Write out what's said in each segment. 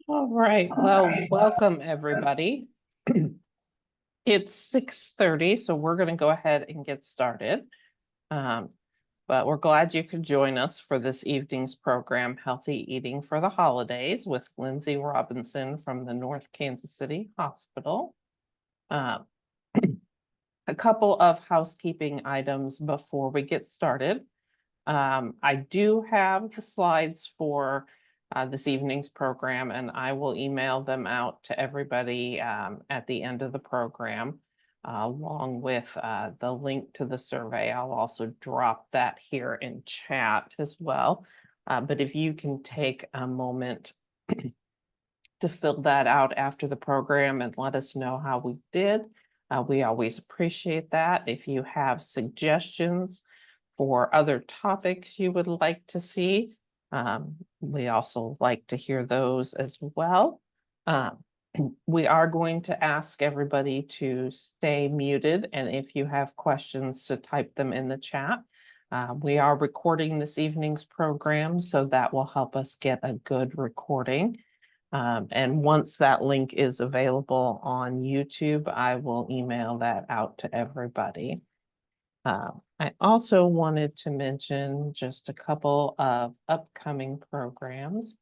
All right, well, welcome everybody. It's 6:30, so we're going to go ahead and get started. But we're glad you could join us for this evening's program, Healthy Eating for the Holidays, with Lindsey Robinson from the North Kansas City Hospital. Uh, a couple of housekeeping items before we get started. I do have the slides for this evening's program, and I will email them out to everybody at the end of the program, along with the link to the survey. I'll also drop that here in chat as well. But if you can take a moment to fill that out after the program and let us know how we did, we always appreciate that. If you have suggestions for other topics you would like to see, we also like to hear those as well. We are going to ask everybody to stay muted, and if you have questions, to type them in the chat. We are recording this evening's program, so that will help us get a good recording. And once that link is available on YouTube, I will email that out to everybody. I also wanted to mention just a couple of upcoming programs.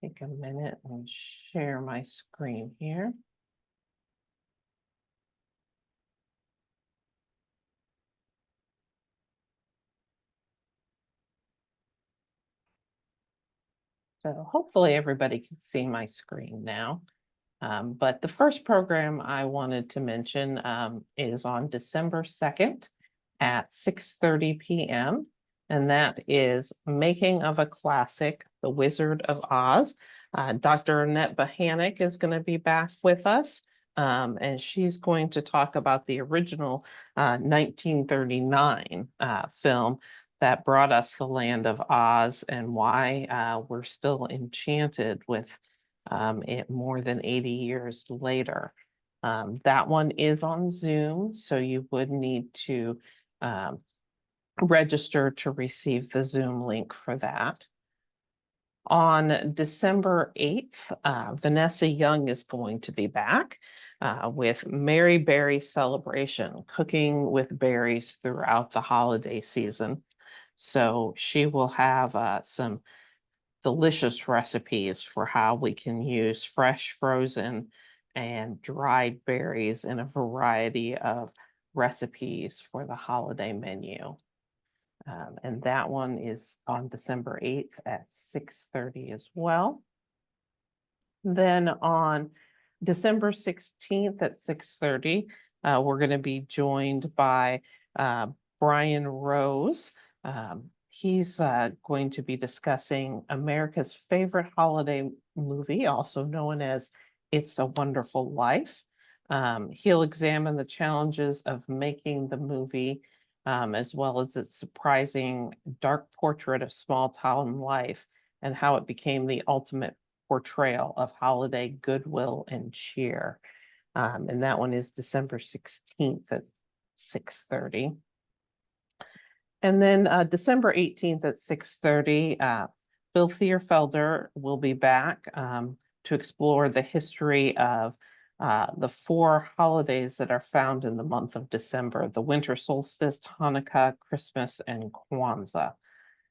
Take a minute and share my screen here. So hopefully everybody can see my screen now. But the first program I wanted to mention is on December 2nd at 6:30 p.m. And that is Making of a Classic, The Wizard of Oz. Dr. Annette Bohanec is going to be back with us. And she's going to talk about the original 1939 film that brought us the land of Oz and why we're still enchanted with it more than 80 years later. That one is on Zoom, so you would need to register to receive the Zoom link for that. On December 8th, Vanessa Young is going to be back with Mary Berry Celebration, cooking with berries throughout the holiday season. So she will have some delicious recipes for how we can use fresh, frozen, and dried berries in a variety of recipes for the holiday menu. And that one is on December 8th at 6:30 as well. Then on December 16th at 6:30, we're going to be joined by Brian Rose. He's going to be discussing America's favorite holiday movie, also known as It's a Wonderful Life. He'll examine the challenges of making the movie, as well as its surprising dark portrait of small town life and how it became the ultimate portrayal of holiday goodwill and cheer. And that one is December 16th at 6:30. And then December 18th at 6:30, Bill Thierfelder will be back to explore the history of the 4 holidays that are found in the month of December: the winter solstice, Hanukkah, Christmas, and Kwanzaa,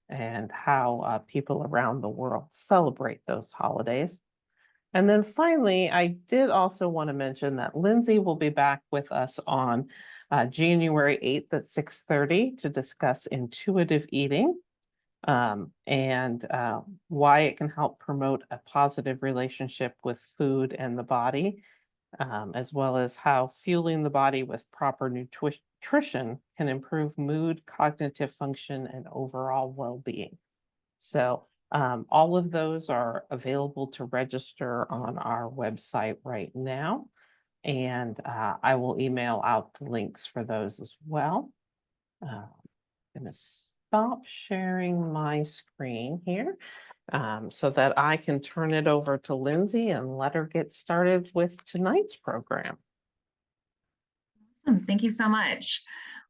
and how people around the world celebrate those holidays. And then finally, I did also want to mention that Lindsey will be back with us on January 8th at 6:30 to discuss intuitive eating and why it can help promote a positive relationship with food and the body, as well as how fueling the body with proper nutrition can improve mood, cognitive function, and overall well-being. So all of those are available to register on our website right now. And I will email out the links for those as well. I'm going to stop sharing my screen here so that I can turn it over to Lindsey and let her get started with tonight's program. Thank you so much.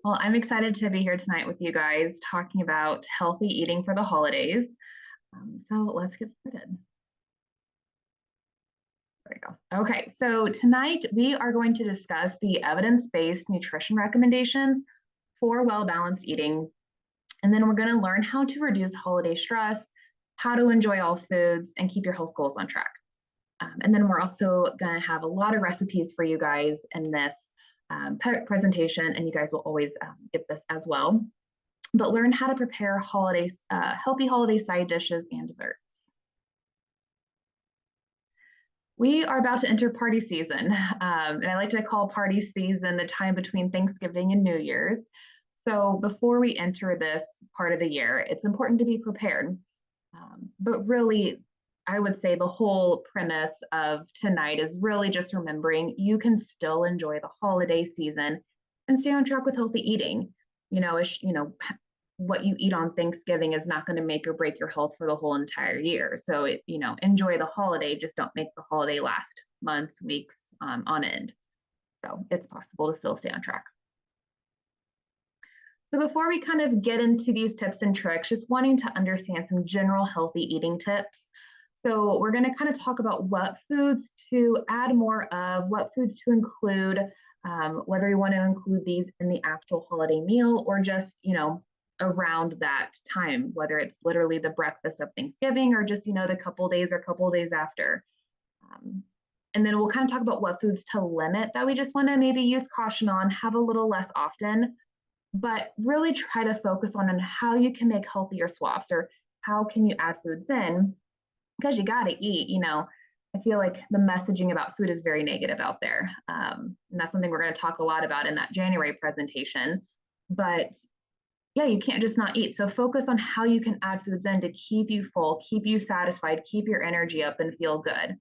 Well, I'm excited to be here tonight with you guys talking about healthy eating for the holidays. So let's get started. There we go. Okay, so tonight we are going to discuss the evidence-based nutrition recommendations for well-balanced eating. And then we're going to learn how to reduce holiday stress, how to enjoy all foods, and keep your health goals on track. And then we're also going to have a lot of recipes for you guys in this presentation, and you guys will always get this as well. But learn how to prepare healthy holiday side dishes and desserts. We are about to enter party season, and I like to call party season the time between Thanksgiving and New Year's. So before we enter this part of the year, it's important to be prepared. But really, I would say the whole premise of tonight is really just remembering you can still enjoy the holiday season and stay on track with healthy eating. What you eat on Thanksgiving is not going to make or break your health for the whole entire year. So, enjoy the holiday, just don't make the holiday last months, weeks on end. So it's possible to still stay on track. So before we kind of get into these tips and tricks, just wanting to understand some general healthy eating tips. So we're going to kind of talk about what foods to add more of, what foods to include, whether you want to include these in the actual holiday meal or just, around that time, whether it's literally the breakfast of Thanksgiving or just, the couple days after. And then we'll kind of talk about what foods to limit that we just want to maybe use caution on, have a little less often, but really try to focus on how you can make healthier swaps or how can you add foods in, because you got to eat. I feel like the messaging about food is very negative out there. And that's something we're going to talk a lot about in that January presentation. But yeah, you can't just not eat. So focus on how you can add foods in to keep you full, keep you satisfied, keep your energy up and feel good.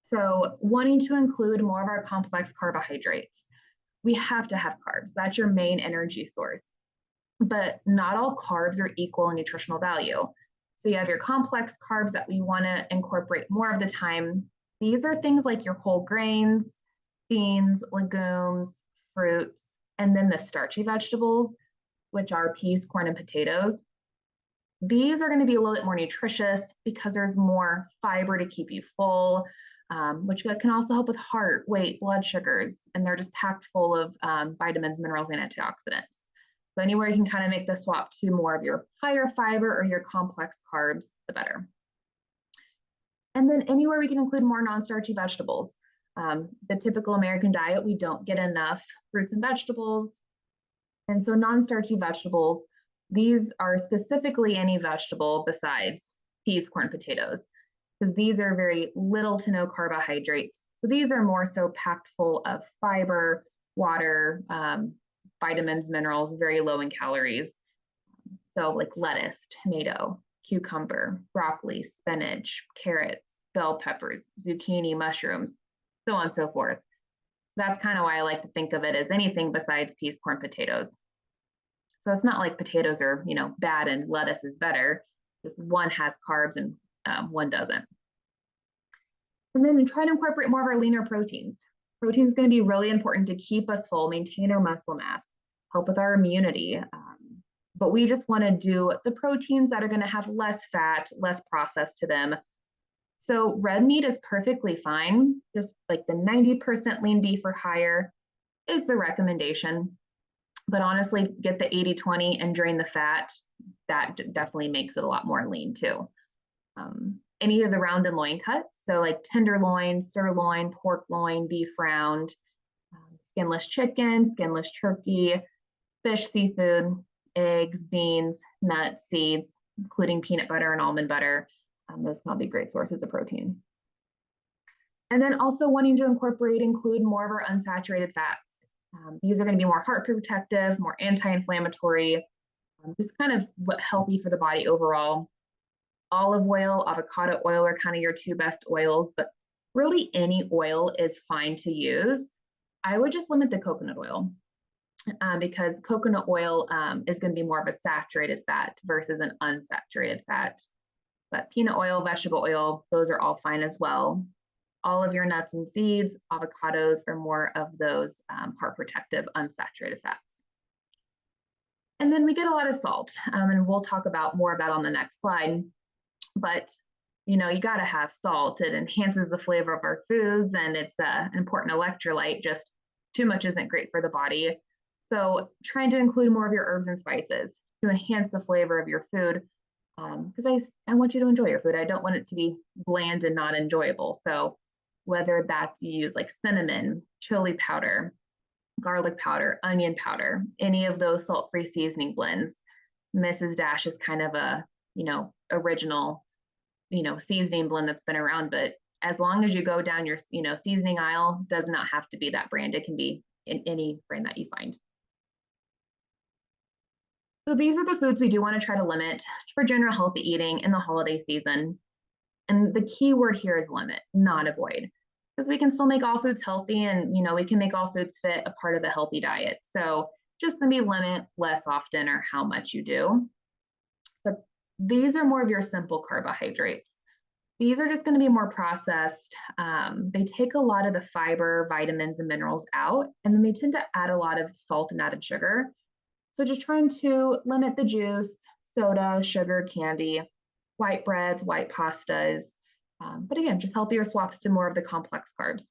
So wanting to include more of our complex carbohydrates. We have to have carbs. That's your main energy source. But not all carbs are equal in nutritional value. So you have your complex carbs that we want to incorporate more of the time. These are things like your whole grains, beans, legumes, fruits, and then the starchy vegetables, which are peas, corn, and potatoes. These are going to be a little bit more nutritious because there's more fiber to keep you full, which can also help with heart, weight, blood sugars, and they're just packed full of vitamins, minerals, and antioxidants. So anywhere you can kind of make the swap to more of your higher fiber or your complex carbs, the better. And then anywhere we can include more non-starchy vegetables. The typical American diet, we don't get enough fruits and vegetables. And so non-starchy vegetables, these are specifically any vegetable besides peas, corn, potatoes, because these are very little to no carbohydrates. So these are more so packed full of fiber, water, vitamins, minerals, very low in calories. So like lettuce, tomato, cucumber, broccoli, spinach, carrots, bell peppers, zucchini, mushrooms, so on and so forth. That's kind of why I like to think of it as anything besides peas, corn, potatoes. So it's not like potatoes are, bad and lettuce is better. Just one has carbs and one doesn't. And then try to incorporate more of our leaner proteins. Protein is going to be really important to keep us full, maintain our muscle mass, help with our immunity. But we just want to do the proteins that are going to have less fat, less processed to them. So red meat is perfectly fine. Just like the 90% lean beef or higher is the recommendation. But honestly, get the 80-20 and drain the fat. That definitely makes it a lot more lean too. Any of the round and loin cuts, so like tenderloin, sirloin, pork loin, beef round, skinless chicken, skinless turkey, fish, seafood, eggs, beans, nuts, seeds, including peanut butter and almond butter. Those can all be great sources of protein. And then also wanting to include more of our unsaturated fats. These are going to be more heart protective, more anti-inflammatory, just kind of healthy for the body overall. Olive oil, avocado oil are kind of your two best oils, but really any oil is fine to use. I would just limit the coconut oil because coconut oil is going to be more of a saturated fat versus an unsaturated fat. But peanut oil, vegetable oil, those are all fine as well. All of your nuts and seeds, avocados are more of those heart protective unsaturated fats. And then we get a lot of salt, and we'll talk about more of that on the next slide. But you got to have salt. It enhances the flavor of our foods, and it's an important electrolyte. Just too much isn't great for the body. So trying to include more of your herbs and spices to enhance the flavor of your food, because I want you to enjoy your food. I don't want it to be bland and not enjoyable. So whether that's you use like cinnamon, chili powder, garlic powder, onion powder, any of those salt-free seasoning blends. Mrs. Dash is kind of a, original, seasoning blend that's been around, but as long as you go down your, seasoning aisle, does not have to be that brand. It can be in any brand that you find. So these are the foods we do want to try to limit for general healthy eating in the holiday season. And the key word here is limit, not avoid, because we can still make all foods healthy, and we can make all foods fit a part of the healthy diet. So just maybe limit less often or how much you do. But these are more of your simple carbohydrates. These are just going to be more processed. They take a lot of the fiber, vitamins, and minerals out, and then they tend to add a lot of salt and added sugar. So just trying to limit the juice, soda, sugar, candy, white breads, white pastas. But again, just healthier swaps to more of the complex carbs.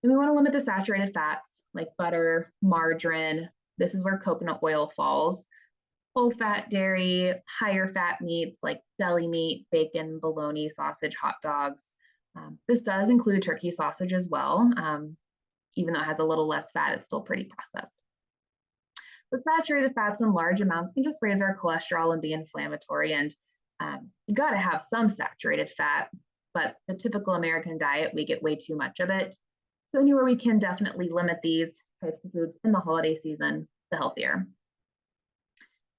And we want to limit the saturated fats like butter, margarine. This is where coconut oil falls. Full fat dairy, higher fat meats like deli meat, bacon, bologna, sausage, hot dogs. This does include turkey sausage as well. Even though it has a little less fat, it's still pretty processed. But saturated fats in large amounts can just raise our cholesterol and be inflammatory. And you got to have some saturated fat, but the typical American diet, we get way too much of it. So anywhere we can definitely limit these types of foods in the holiday season, the healthier.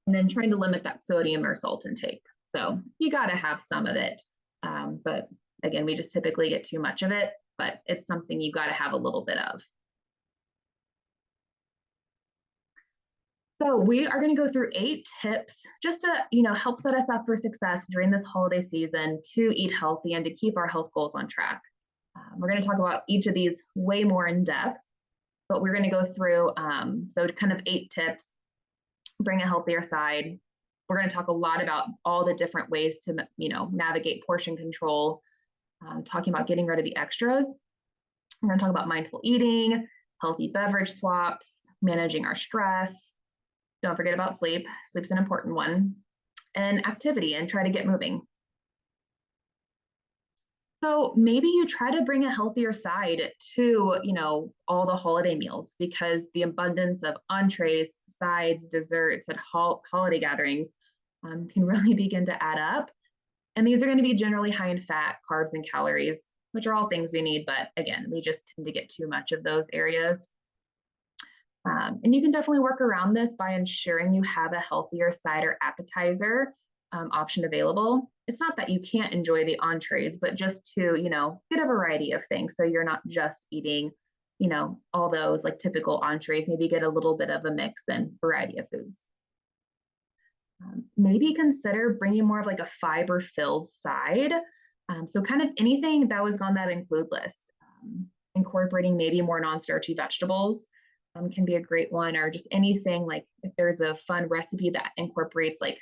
And then trying to limit that sodium or salt intake. So you got to have some of it. But again, we just typically get too much of it, but it's something you got to have a little bit of. So we are going to go through 8 tips just to, help set us up for success during this holiday season to eat healthy and to keep our health goals on track. We're going to talk about each of these way more in depth, but we're going to go through, so kind of 8 tips, bring a healthier side. We're going to talk a lot about all the different ways to, navigate portion control, talking about getting rid of the extras. We're going to talk about mindful eating, healthy beverage swaps, managing our stress. Don't forget about sleep. Sleep's an important one. And activity, and try to get moving. So maybe you try to bring a healthier side to, all the holiday meals, because the abundance of entrees, sides, desserts at holiday gatherings can really begin to add up. And these are going to be generally high in fat, carbs, and calories, which are all things we need. But again, we just tend to get too much of those areas. And you can definitely work around this by ensuring you have a healthier side or appetizer option available. It's not that you can't enjoy the entrees, but just to, get a variety of things. So you're not just eating, all those like typical entrees, maybe get a little bit of a mix and variety of foods. Maybe consider bringing more of like a fiber-filled side. So kind of anything that was on that include list. Incorporating maybe more non-starchy vegetables can be a great one, or just anything like if there's a fun recipe that incorporates like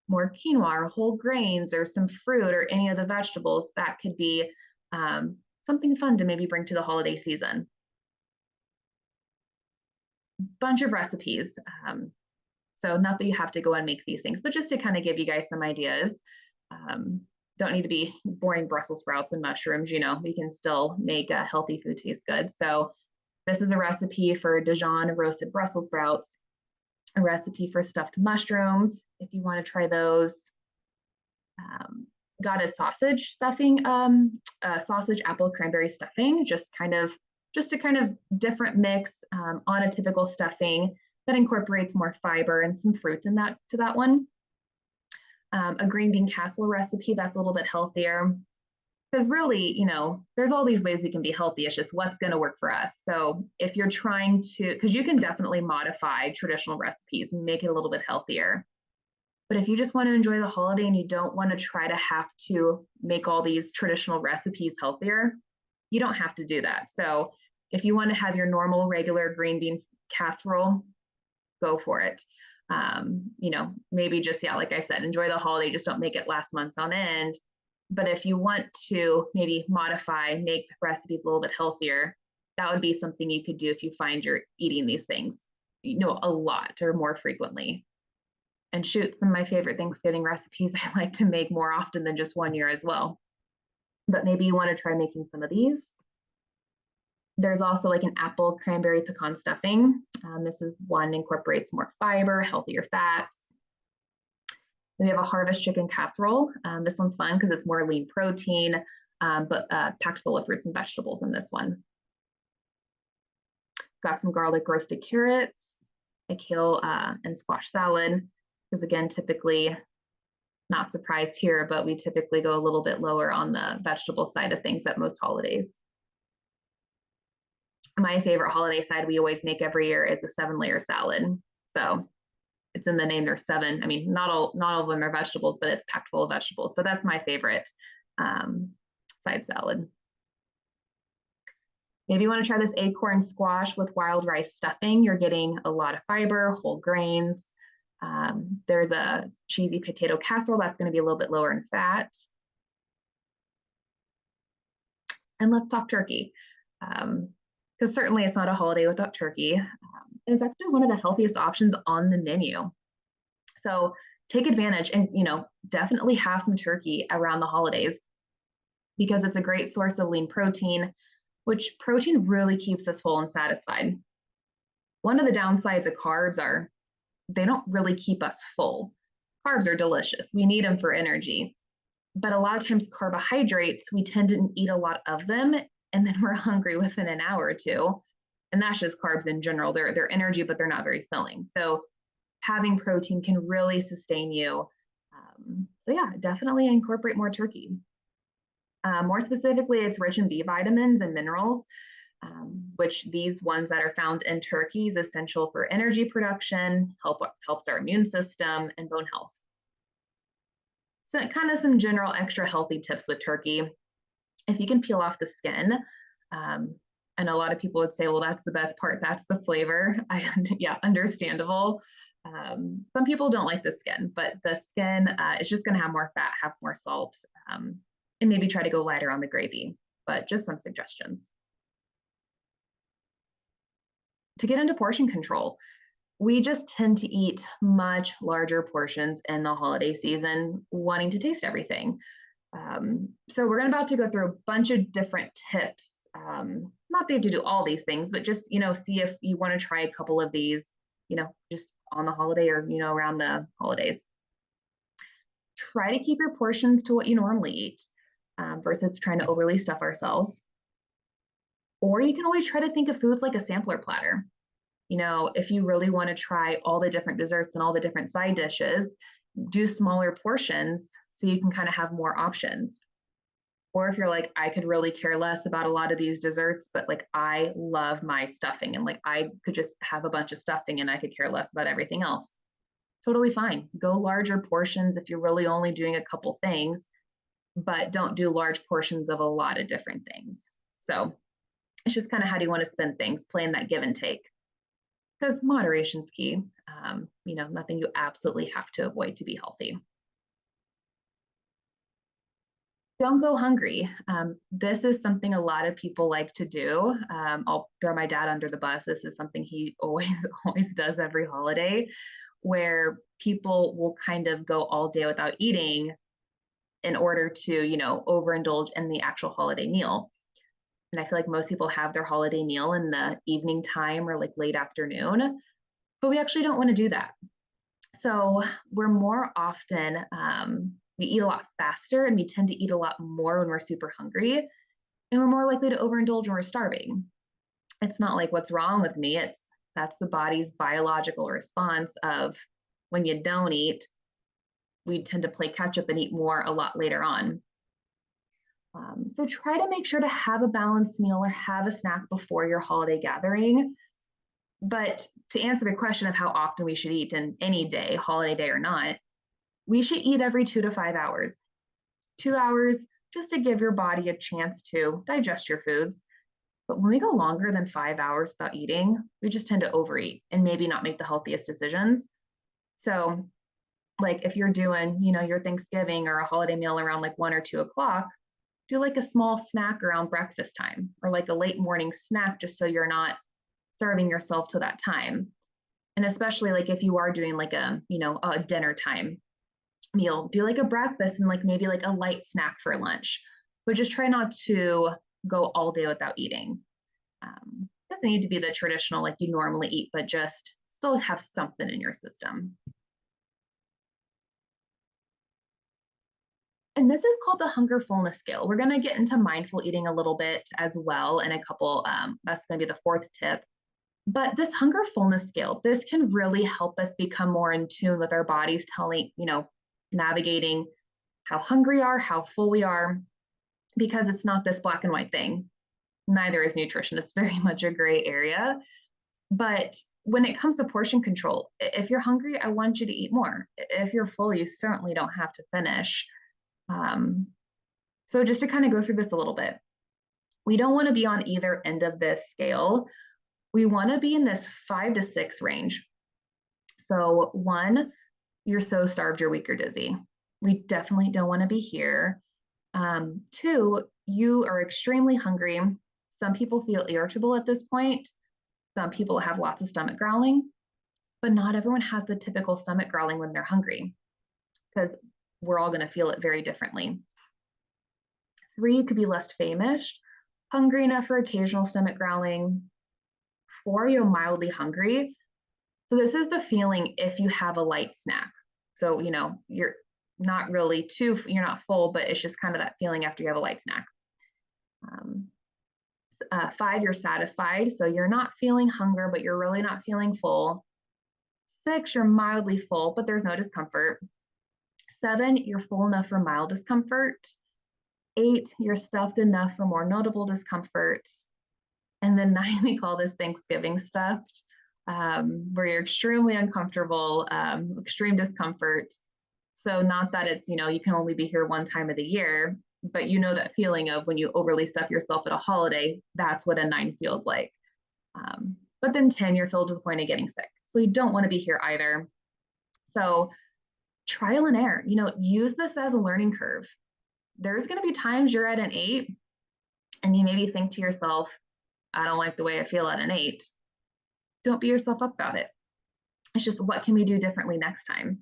more quinoa or whole grains or some fruit or any of the vegetables, that could be something fun to maybe bring to the holiday season. Bunch of recipes. So not that you have to go and make these things, but just to kind of give you guys some ideas. Don't need to be boring Brussels sprouts and mushrooms, we can still make a healthy food taste good. So this is a recipe for Dijon roasted Brussels sprouts, a recipe for stuffed mushrooms, if you want to try those. Got a sausage stuffing, sausage apple cranberry stuffing, just a kind of different mix on a typical stuffing that incorporates more fiber and some fruits in that to that one. A green bean casserole recipe that's a little bit healthier. Because really, there's all these ways we can be healthy. It's just what's going to work for us. So if you're trying to, because you can definitely modify traditional recipes and make it a little bit healthier. But if you just want to enjoy the holiday and you don't want to try to have to make all these traditional recipes healthier, you don't have to do that. So if you want to have your normal, regular green bean casserole, go for it. Maybe just, like I said, enjoy the holiday. Just don't make it last months on end. But if you want to maybe modify, make recipes a little bit healthier, that would be something you could do if you find you're eating these things, a lot or more frequently. And shoot, some of my favorite Thanksgiving recipes I like to make more often than just one year as well. But maybe you want to try making some of these. There's also like an apple cranberry pecan stuffing. This is one incorporates more fiber, healthier fats. Then we have a harvest chicken casserole. This one's fun because it's more lean protein, but packed full of fruits and vegetables in this one. Got some garlic roasted carrots, a kale and squash salad. Because again, typically, not surprised here, but we typically go a little bit lower on the vegetable side of things at most holidays. My favorite holiday side we always make every year is a 7-layer salad. So it's in the name, there's 7. I mean, not all of them are vegetables, but it's packed full of vegetables. But that's my favorite side salad. Maybe you want to try this acorn squash with wild rice stuffing. You're getting a lot of fiber, whole grains. There's a cheesy potato casserole that's going to be a little bit lower in fat. And let's talk turkey. Because certainly it's not a holiday without turkey. It's actually one of the healthiest options on the menu. So take advantage and, definitely have some turkey around the holidays because it's a great source of lean protein, which protein really keeps us full and satisfied. One of the downsides of carbs are they don't really keep us full. Carbs are delicious. We need them for energy. But a lot of times carbohydrates, we tend to eat a lot of them and then we're hungry within an hour or two. And that's just carbs in general. They're energy, but they're not very filling. So having protein can really sustain you. So yeah, definitely incorporate more turkey. More specifically, it's rich in B vitamins and minerals, which these ones that are found in turkey is essential for energy production, helps our immune system, and bone health. So kind of some general extra healthy tips with turkey. If you can peel off the skin, and a lot of people would say, well, that's the best part. That's the flavor. Yeah, understandable. Some people don't like the skin, but the skin is just going to have more fat, have more salt, and maybe try to go lighter on the gravy, but just some suggestions. To get into portion control, we just tend to eat much larger portions in the holiday season, wanting to taste everything. So we're about to go through a bunch of different tips. Not that you have to do all these things, but just, see if you want to try a couple of these, just on the holiday or, around the holidays. Try to keep your portions to what you normally eat versus trying to overly stuff ourselves. Or you can always try to think of foods like a sampler platter. If you really want to try all the different desserts and all the different side dishes, do smaller portions so you can kind of have more options. Or if you're like, I could really care less about a lot of these desserts, but like I love my stuffing and like I could just have a bunch of stuffing and I could care less about everything else. Totally fine. Go larger portions if you're really only doing a couple things, but don't do large portions of a lot of different things. So it's just kind of how do you want to spend things, playing that give and take. Because moderation's key. Nothing you absolutely have to avoid to be healthy. Don't go hungry. This is something a lot of people like to do. I'll throw my dad under the bus. This is something he always does every holiday, where people will kind of go all day without eating in order to, overindulge in the actual holiday meal. And I feel like most people have their holiday meal in the evening time or like late afternoon, but we actually don't want to do that. So we're more often, we eat a lot faster and we tend to eat a lot more when we're super hungry, and we're more likely to overindulge when we're starving. It's not like what's wrong with me. That's the body's biological response of when you don't eat, we tend to play catch up and eat more a lot later on. So try to make sure to have a balanced meal or have a snack before your holiday gathering. But to answer the question of how often we should eat in any day, holiday day or not, we should eat every 2 to 5 hours. 2 hours just to give your body a chance to digest your foods. But when we go longer than 5 hours without eating, we just tend to overeat and maybe not make the healthiest decisions. So Like if you're doing, you know, your Thanksgiving or a holiday meal around like 1 or 2 o'clock, do like a small snack around breakfast time or like a late morning snack just so you're not starving yourself to that time. And especially like if you are doing like a, you know, a dinner time meal, do like a breakfast and like maybe like a light snack for lunch, but just try not to go all day without eating. Doesn't need to be the traditional like you normally eat, but just still have something in your system. And this is called the hunger fullness scale. We're going to get into mindful eating a little bit as well in a couple. That's going to be the fourth tip. But this hunger fullness scale, this can really help us become more in tune with our bodies, telling, you know, navigating how hungry we are, how full we are, because it's not this black and white thing. Neither is nutrition. It's very much a gray area. But when it comes to portion control, if you're hungry, I want you to eat more. If you're full, you certainly don't have to finish. Um, so just to kind of go through this a little bit, we don't want to be on either end of this scale. We want to be in this 5 to 6 range. So 1, you're so starved, you're weak or dizzy. We definitely don't want to be here. 2, you are extremely hungry. Some people feel irritable at this point. Some people have lots of stomach growling, but not everyone has the typical stomach growling when they're hungry because we're all going to feel it very differently. 3, you could be less famished, hungry enough for occasional stomach growling. 4, you're mildly hungry. So this is the feeling if you have a light snack. So, you know, you're not really you're not full, but it's just kind of that feeling after you have a light snack. 5, you're satisfied. So you're not feeling hunger, but you're really not feeling full. 6, you're mildly full, but there's no discomfort. 7, you're full enough for mild discomfort. 8, you're stuffed enough for more notable discomfort. And then 9, we call this Thanksgiving stuffed, where you're extremely uncomfortable, extreme discomfort. So not that it's, you know, you can only be here one time of the year, but you know that feeling of when you overly stuff yourself at a holiday, that's what a 9 feels like. But then 10, you're filled to the point of getting sick. So you don't want to be here either. So trial and error, you know, use this as a learning curve. There's going to be times you're at an 8 and you maybe think to yourself, I don't like the way I feel at an 8. Don't beat yourself up about it. It's just what can we do differently next time?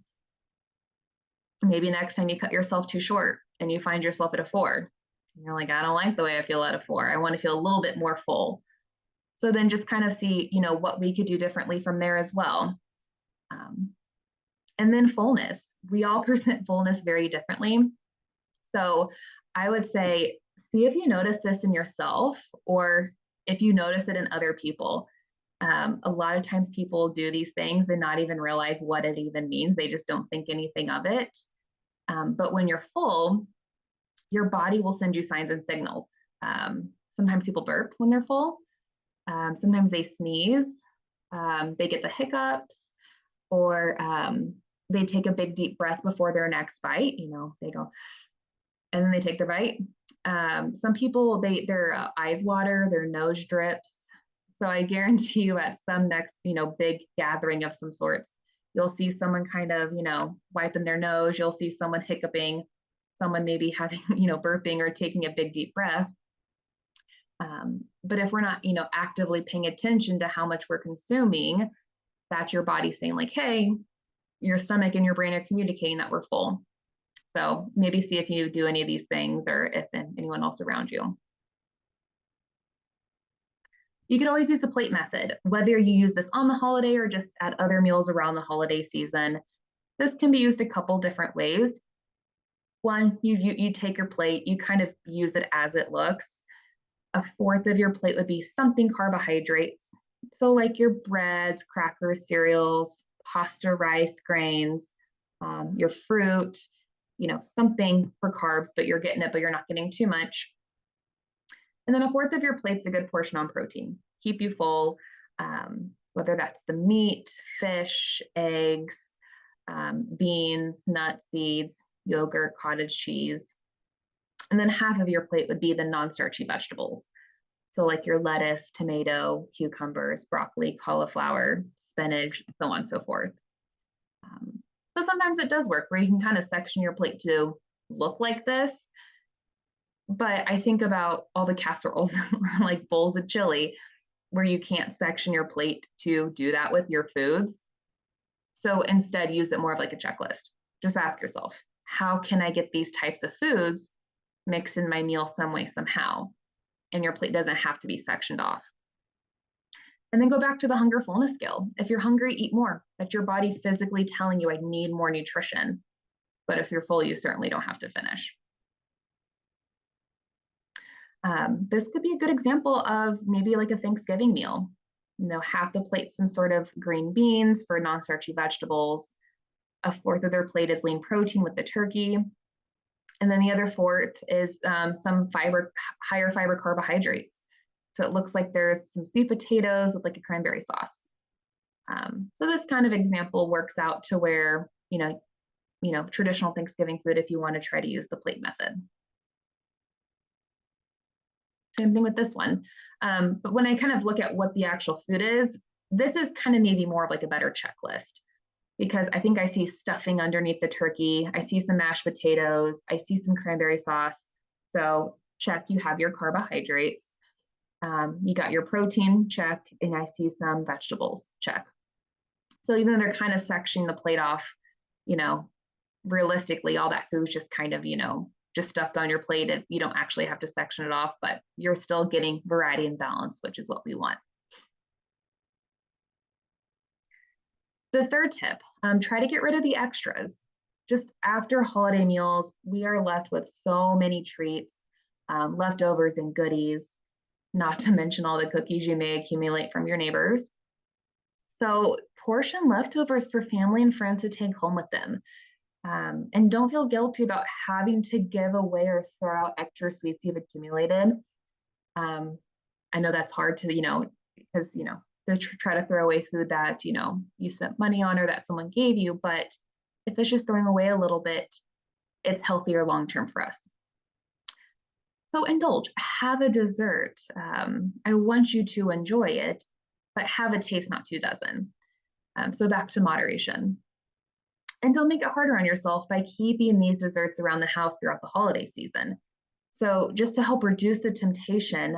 Maybe next time you cut yourself too short and you find yourself at a 4. And you're like, I don't like the way I feel at a 4. I want to feel a little bit more full. So then just kind of see, you know, what we could do differently from there as well. And then fullness. We all present fullness very differently. So I would say, see if you notice this in yourself or if you notice it in other people. A lot of times people do these things and not even realize what it even means. They just don't think anything of it. But when you're full, your body will send you signs and signals. Sometimes people burp when they're full. Sometimes they sneeze. They get the hiccups, or they take a big deep breath before their next bite. You know, they go, and then they take their bite. Some people, their eyes water, their nose drips. So I guarantee you at some next, you know, big gathering of some sorts, you'll see someone kind of, you know, wiping their nose. You'll see someone hiccuping, someone maybe having, you know, burping or taking a big deep breath. But if we're not, you know, actively paying attention to how much we're consuming, that's your body saying like, hey, your stomach and your brain are communicating that we're full. So maybe see if you do any of these things or if anyone else around you. You could always use the plate method, whether you use this on the holiday or just at other meals around the holiday season. This can be used a couple different ways. One, you take your plate, you kind of use it as it looks. A fourth of your plate would be something carbohydrates. So like your breads, crackers, cereals, pasta, rice, grains, your fruit, you know, something for carbs, but you're getting it, but you're not getting too much. And then a fourth of your plate's a good portion on protein. Keep you full, whether that's the meat, fish, eggs, beans, nuts, seeds, yogurt, cottage cheese. And then half of your plate would be the non-starchy vegetables. So like your lettuce, tomato, cucumbers, broccoli, cauliflower, spinach, so on and so forth. So sometimes it does work where you can kind of section your plate to look like this. But I think about all the casseroles, like bowls of chili, where you can't section your plate to do that with your foods. So instead, use it more of like a checklist. Just ask yourself, how can I get these types of foods mixed in my meal some way, somehow? And your plate doesn't have to be sectioned off. And then go back to the hunger fullness scale. If you're hungry, eat more. That's your body physically telling you, I need more nutrition. But if you're full, you certainly don't have to finish. This could be a good example of maybe like a Thanksgiving meal. Half the plate some sort of green beans for non-starchy vegetables. A fourth of their plate is lean protein with the turkey. And then the other fourth is some higher fiber carbohydrates. So it looks like there's some sweet potatoes with like a cranberry sauce. So this kind of example works out to where, traditional Thanksgiving food if you want to try to use the plate method. Same thing with this one. But when I kind of look at what the actual food is, this is kind of maybe more of like a better checklist, because I think I see stuffing underneath the turkey. I see some mashed potatoes. I see some cranberry sauce. So check, you have your carbohydrates. You got your protein, check, and I see some vegetables, check. So even though they're kind of sectioning the plate off, realistically, all that food's just kind of, just stuffed on your plate. If you don't actually have to section it off, but you're still getting variety and balance, which is what we want. The third tip, try to get rid of the extras. Just after holiday meals, we are left with so many treats, leftovers and goodies, not to mention all the cookies you may accumulate from your neighbors. So portion leftovers for family and friends to take home with them. And don't feel guilty about having to give away or throw out extra sweets you've accumulated. I know that's hard to, because, to try to throw away food that, you spent money on or that someone gave you. But if it's just throwing away a little bit, it's healthier long-term for us. So indulge, have a dessert. I want you to enjoy it, but have a taste, not 2 dozen. So back to moderation. And don't make it harder on yourself by keeping these desserts around the house throughout the holiday season. So just to help reduce the temptation,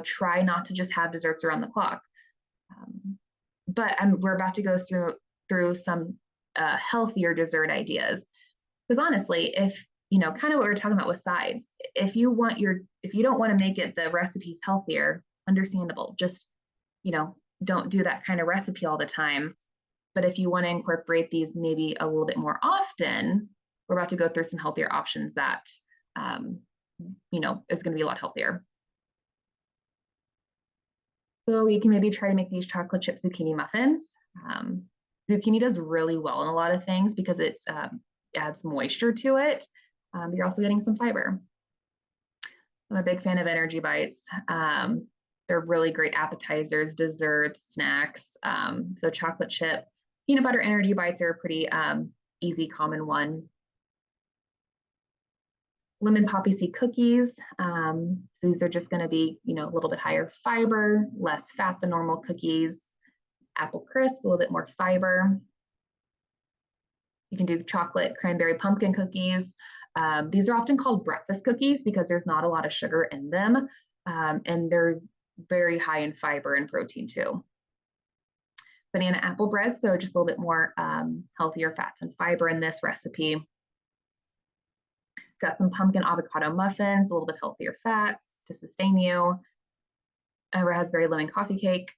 try not to just have desserts around the clock. But we're about to go through some healthier dessert ideas. Because honestly, if, kind of what we were talking about with sides, if you don't want to make it the recipes healthier, understandable. Just, don't do that kind of recipe all the time. But if you want to incorporate these maybe a little bit more often, we're about to go through some healthier options that, is going to be a lot healthier. So you can maybe try to make these chocolate chip zucchini muffins. Zucchini does really well in a lot of things because it adds moisture to it. You're also getting some fiber. I'm a big fan of energy bites. They're really great appetizers, desserts, snacks. So chocolate chip, peanut butter energy bites are a pretty easy, common one. Lemon poppy seed cookies. So these are just going to be, a little bit higher fiber, less fat than normal cookies. Apple crisp, a little bit more fiber. You can do chocolate cranberry pumpkin cookies. These are often called breakfast cookies because there's not a lot of sugar in them, and they're very high in fiber and protein too. Banana apple bread, so just a little bit more healthier fats and fiber in this recipe. Got some pumpkin avocado muffins, a little bit healthier fats to sustain you. A raspberry lemon coffee cake.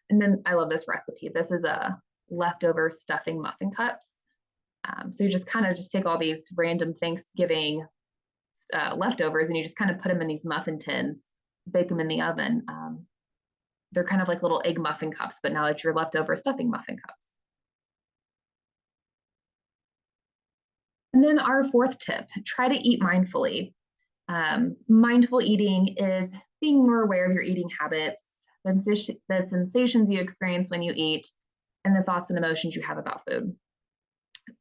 And then I love this recipe. This is a leftover stuffing muffin cups. So you just kind of take all these random Thanksgiving leftovers and you just kind of put them in these muffin tins, bake them in the oven. They're kind of like little egg muffin cups, but now it's your leftover stuffing muffin cups. And then our fourth tip, try to eat mindfully. Mindful eating is being more aware of your eating habits, the sensations you experience when you eat, and the thoughts and emotions you have about food.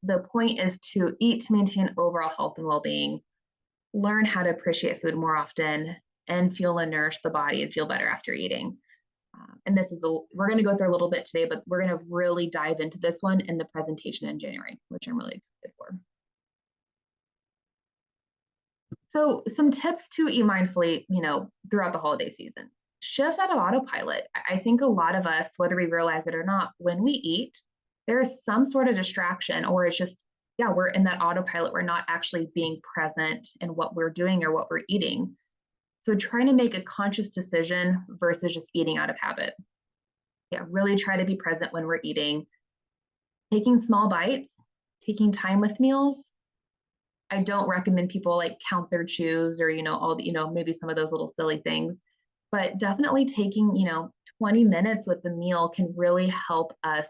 The point is to eat to maintain overall health and well-being, learn how to appreciate food more often, and fuel and nourish the body and feel better after eating. And we're going to go through a little bit today, but we're going to really dive into this one in the presentation in January, which I'm really excited for. So some tips to eat mindfully, throughout the holiday season. Shift out of autopilot. I think a lot of us, whether we realize it or not, when we eat, there is some sort of distraction, or it's just, yeah, we're in that autopilot. We're not actually being present in what we're doing or what we're eating. So trying to make a conscious decision versus just eating out of habit. Yeah, really try to be present when we're eating, taking small bites, taking time with meals. I don't recommend people like count their chews or, all the, maybe some of those little silly things, but definitely taking, 20 minutes with the meal can really help us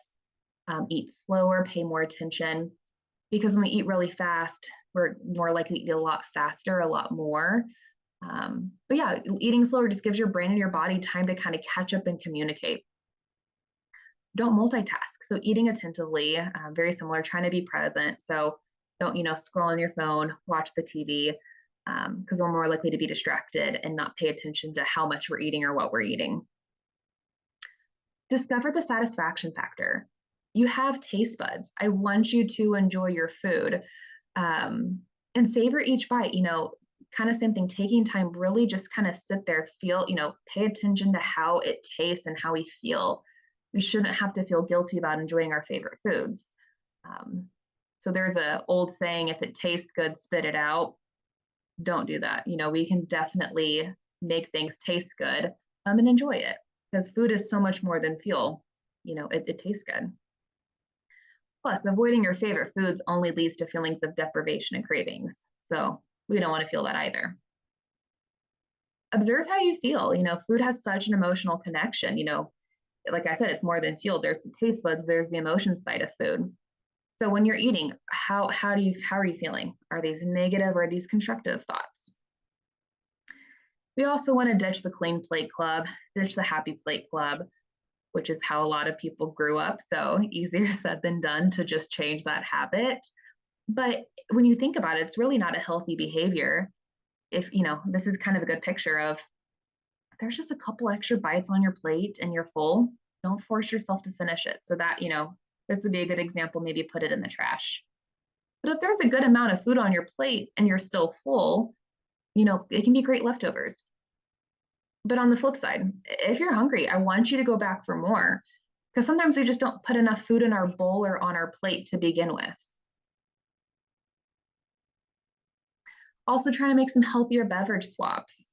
eat slower, pay more attention, because when we eat really fast, we're more likely to eat a lot faster, a lot more. But yeah, eating slower just gives your brain and your body time to kind of catch up and communicate. Don't multitask. So eating attentively, very similar, trying to be present. So don't, scroll on your phone, watch the TV, because we're more likely to be distracted and not pay attention to how much we're eating or what we're eating. Discover the satisfaction factor. You have taste buds. I want you to enjoy your food, and savor each bite. Kind of same thing, taking time, really just kind of sit there, feel, pay attention to how it tastes and how we feel. We shouldn't have to feel guilty about enjoying our favorite foods. So there's an old saying, if it tastes good, spit it out. Don't do that. We can definitely make things taste good and enjoy it, because food is so much more than fuel. It tastes good. Plus, avoiding your favorite foods only leads to feelings of deprivation and cravings. So we don't want to feel that either. Observe how you feel. Food has such an emotional connection. Like I said, it's more than fuel. There's the taste buds, there's the emotion side of food. So when you're eating, how are you feeling? Are these negative or are these constructive thoughts? We also want to ditch the clean plate club, ditch the happy plate club, which is how a lot of people grew up. So easier said than done to just change that habit. But when you think about it, it's really not a healthy behavior. If, this is kind of a good picture of, there's just a couple extra bites on your plate and you're full, don't force yourself to finish it. So that, this would be a good example, maybe put it in the trash. But if there's a good amount of food on your plate and you're still full, it can be great leftovers. But on the flip side, if you're hungry, I want you to go back for more, because sometimes we just don't put enough food in our bowl or on our plate to begin with. Also trying to make some healthier beverage swaps,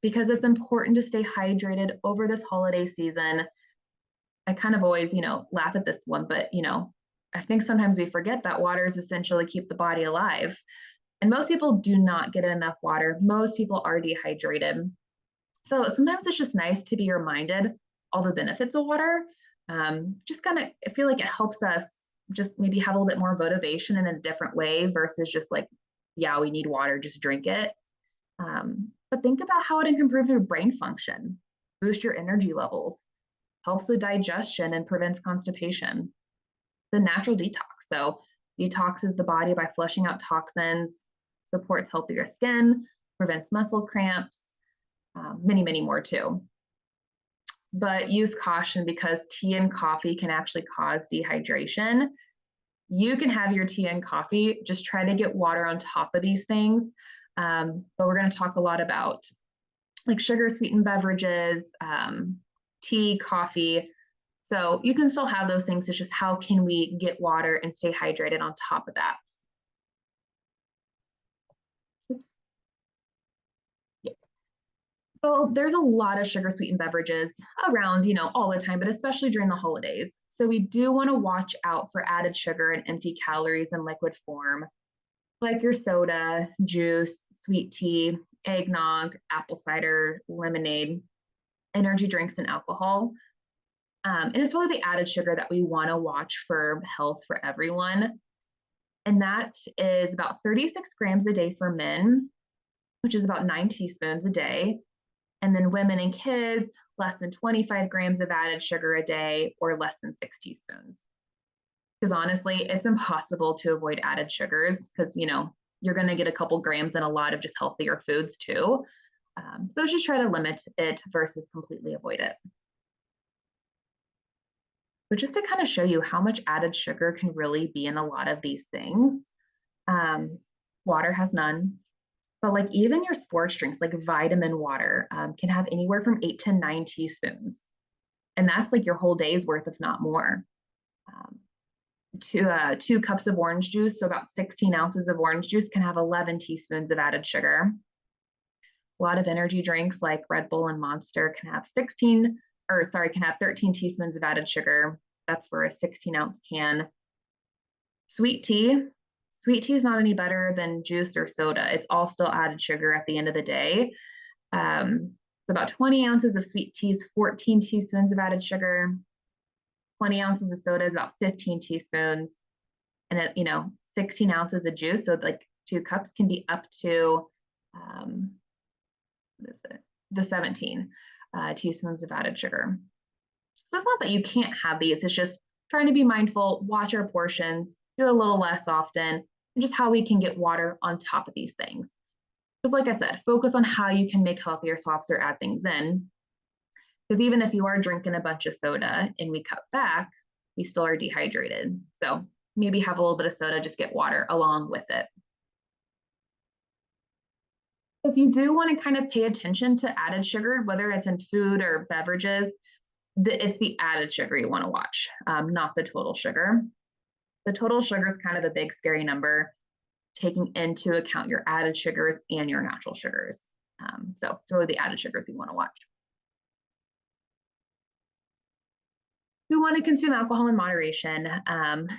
because it's important to stay hydrated over this holiday season. I kind of always, laugh at this one, but, I think sometimes we forget that water is essential to keep the body alive. And most people do not get enough water. Most people are dehydrated. So sometimes it's just nice to be reminded all the benefits of water. Just kind of, I feel like it helps us just maybe have a little bit more motivation in a different way versus just like, yeah, we need water, just drink it. But think about how it can improve your brain function, boost your energy levels, helps with digestion and prevents constipation. The natural detox. So detoxes the body by flushing out toxins, supports healthier skin, prevents muscle cramps, many, many more too. But use caution, because tea and coffee can actually cause dehydration. You can have your tea and coffee, just try to get water on top of these things. But we're going to talk a lot about like sugar sweetened beverages, tea, coffee. So you can still have those things. It's just how can we get water and stay hydrated on top of that? Oops. Yeah. So there's a lot of sugar sweetened beverages around, all the time, but especially during the holidays. So we do want to watch out for added sugar and empty calories in liquid form, like your soda, juice, sweet tea, eggnog, apple cider, lemonade, energy drinks, and alcohol. And it's really the added sugar that we want to watch for health for everyone. And that is about 36 grams a day for men, which is about 9 teaspoons a day. And then women and kids, less than 25 grams of added sugar a day or less than 6 teaspoons. Because honestly, it's impossible to avoid added sugars because, you're going to get a couple grams in a lot of just healthier foods too. So just try to limit it versus completely avoid it. But just to kind of show you how much added sugar can really be in a lot of these things, um, water has none. But like even your sports drinks, like vitamin water, can have anywhere from 8 to 9 teaspoons. And that's like your whole day's worth, if not more. Um, 2 cups of orange juice, so about 16 ounces of orange juice, can have 11 teaspoons of added sugar. A lot of energy drinks like Red Bull and Monster can have 13 teaspoons of added sugar. That's for a 16-ounce can. Sweet tea. Sweet tea is not any better than juice or soda. It's all still added sugar at the end of the day. So about 20 ounces of sweet tea is 14 teaspoons of added sugar. 20 ounces of soda is about 15 teaspoons. And 16 ounces of juice, so like 2 cups, can be up to the 17 teaspoons of added sugar. So it's not that you can't have these, it's just trying to be mindful, watch our portions, do a little less often, and just how we can get water on top of these things. Because like I said, focus on how you can make healthier swaps or add things in. Because even if you are drinking a bunch of soda and we cut back, we still are dehydrated. So maybe have a little bit of soda, just get water along with it. If you do want to kind of pay attention to added sugar, whether it's in food or beverages, it's the added sugar you want to watch, not the total sugar. The total sugar is kind of a big, scary number, taking into account your added sugars and your natural sugars. So it's really the added sugars you want to watch. We want to consume alcohol in moderation,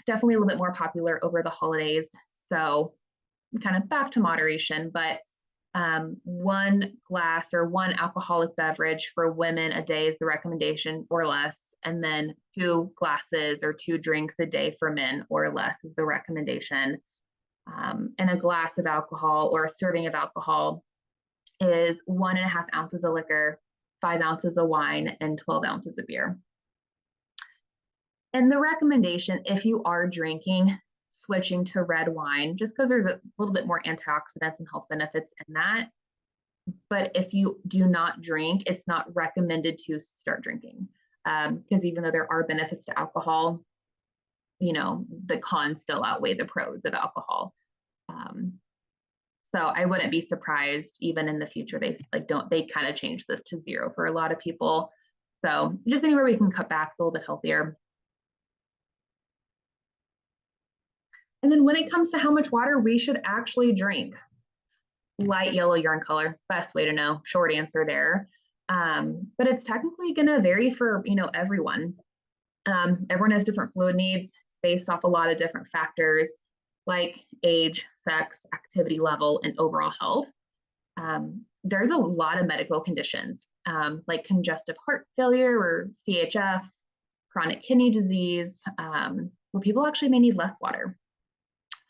definitely a little bit more popular over the holidays. So kind of back to moderation, but 1 glass or 1 alcoholic beverage for women a day is the recommendation or less. And then 2 glasses or 2 drinks a day for men or less is the recommendation. And a glass of alcohol or a serving of alcohol is 1.5 ounces of liquor, 5 ounces of wine, and 12 ounces of beer. And the recommendation, if you are drinking, switching to red wine, just because there's a little bit more antioxidants and health benefits in that. But if you do not drink, it's not recommended to start drinking. Because even though there are benefits to alcohol, the cons still outweigh the pros of alcohol. So I wouldn't be surprised even in the future they kind of change this to 0 for a lot of people. So just anywhere we can cut back, it's a little bit healthier. And then when it comes to how much water we should actually drink, light yellow urine color, best way to know, short answer there. But it's technically going to vary for, everyone. Everyone has different fluid needs based off a lot of different factors like age, sex, activity level, and overall health. There's a lot of medical conditions like congestive heart failure or CHF, chronic kidney disease, where people actually may need less water.